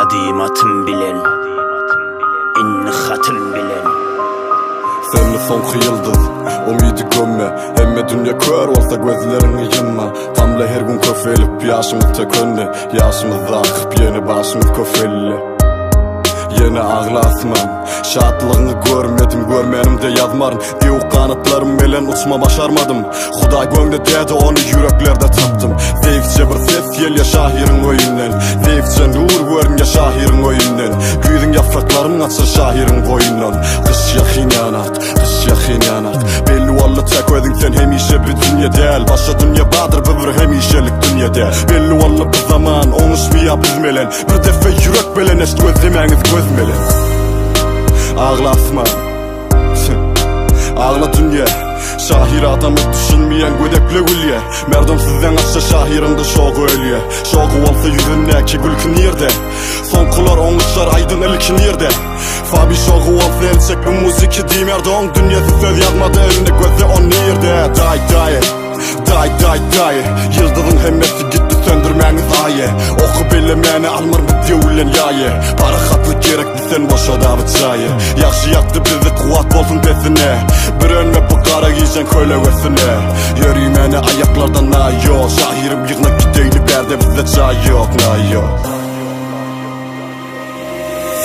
Kadimatım bilen, inni hatın bilen. Senli sonqı yıldız, umidi gömme. Emme dünya kör olsa gözlerini yımma. Tamla her gün köfelip yaşımız tek önne. Yaşımız akıp yeni başımız köfelli. Yine ağlasmam, şatlığını görmedim, görmenimde yazmarım. Deyuk kanatlarım belen uçma başarmadım. Huday gönlü dedi onu yüreklerde taptım. Zevkçe bir ses gel ya şahirin oyundan. Zevkçe nur görün ya şahirin oyundan. Güydün yapraklarım açır şahirin boyundan. Kış yakin yanat, kış yakin yanat. Belli vallı tek ödün sen hemişe bir dünya değil. Başa dünya badır bir hemişelik dünya değil. Belli vallı bir zaman onuşmaya bizmelen. Bir defa yürek belen eşt gözlemeniz gözmelen. Ağlasma Ağla dünya Şahir adamı düşünmeyen gödekle gülye. Merdom sizden aşağı şahirin de şoğu ölüye. Şoğu olsa yüzünne ki gülkün yerde. Son kular onluşlar aydın ilkin yerde. Fabi şoğu olsa el çekli muziki di merdom. Dünyası söz yazmadı elinde gözü on yerde. Day Yıldızın hemmesi gitti söndürmeniz aye. Oku bilemeni almır mı diye yaye. Para katlık gerekli sen boşa da bıçayı. Yakşı yaktı bizi kuvat olsun desine. Bir önme bu kara giyeceksin köyle vesine. Yürüymeni ayaklardan na yok. Şahirim yığına gideyni berde bizde çay yok na yok.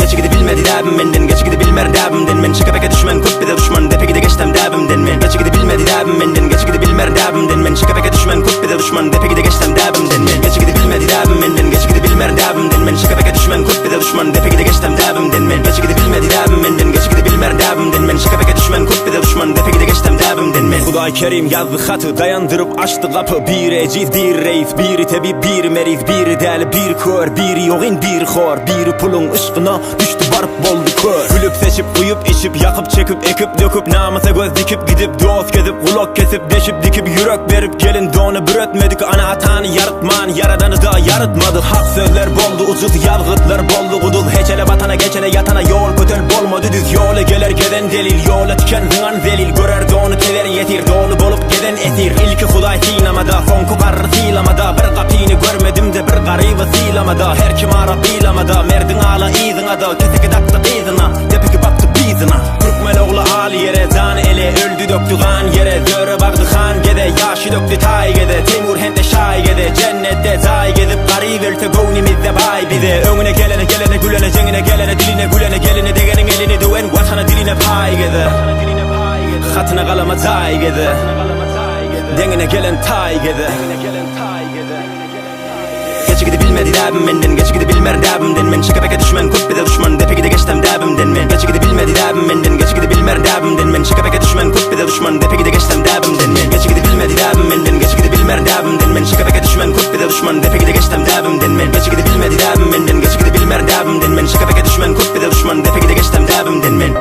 Geçi gidi bilmedi dabim menden, geçi gidi bilmer dabimden men. Şaka peke düşman, kut bide düşman, depe gidi geçtem dabimden men. Geçi gidi bilmedi dabim menden, geçi gidi bilmer dabimden men. Şaka peke düşman, kut bide düşman, depe gidi geçtem dabimden men. Geçi gidi bilmedi dabim menden, geçi gidi bilmer dabimden men. Şaka peke düşman, kut bide düşman, depe gidi geçtem dabimden men. Geçi gidi bilmedi dabim menden, geçi gidi bilmer dabimden men. Şaka peke düşman, kut bide düşman, depe gidi geçtem dabimden men. Huday Kerim yazdı hatı, dayandırıp açtı kapı. Bir eciz, bir reis, biri tebi, bir meriz, biri deli, bir kör, biri yoğun, bir xor, biri pulun ışkına düştü barıp boldu kör. Gülüp seçip, uyup, içip, yakıp, çekip, ekip, döküp, namasa göz dikip, gidip, dost kesip, kulak kesip, deşip, dikip, yürek verip, gelin donu bir ötmedik. Ana atanı yaratman, yaradanı da yaratmadı. Hak sözler boldu, ucuz yalgıtlar boldu, kudul. Heçele batana, geçene yatana, yol kötel bolmadı düz. Yola geler geden delil, yola tüken zınan zelil. Görer donu teler yetir, dolu bolup geden esir. İlki Huday sinamada, sonku karrı silamada. Bir kapini görmedim de bir garibı silamada. Her kim ara bilamada, merdin ala izina da. Keseki dakta tizina, tepeki baktı bizina. Türkmen oğlu ali yere, zani ele öldü döktü gan yere. Zöre vardı han gede, yaşı döktü tay gede. Timur hende şay gede, cennette zay gedip garib ölte goynimizde bay bize. Önüne gelene gülene, cengine gelene, diline gülene gelene. Degenin elini döven vatana diline pay gede. Hatına kalama tay gede, dengine gelen tay gede. Geçi gidi bilmedi dabim menden, geçi gidi bilmer dabimden men. Şaka peke düşman, kut bide düşman, depe gidi geçtem dabimden men. Geçi gidi bilmedi dabim menden, geçi gidi bilmer dabimden men. Şaka peke düşman, kut bide düşman, depe gidi geçtem dabimden men. Geçi gidi bilmedi dabim menden, geçi gidi bilmer dabimden men. Şaka peke düşman, kut bide düşman, depe gidi geçtem dabimden men. Geçi gidi bilmedi dabim menden, geçi gidi bilmer dabimden men. Şaka peke düşman, kut bide düşman, depe gidi geçtem dabimden men.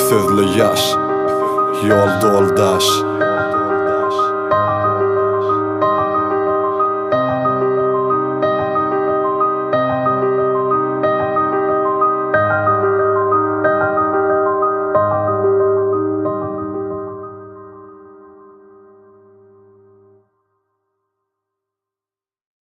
Sözlü yaş, yol doldaş.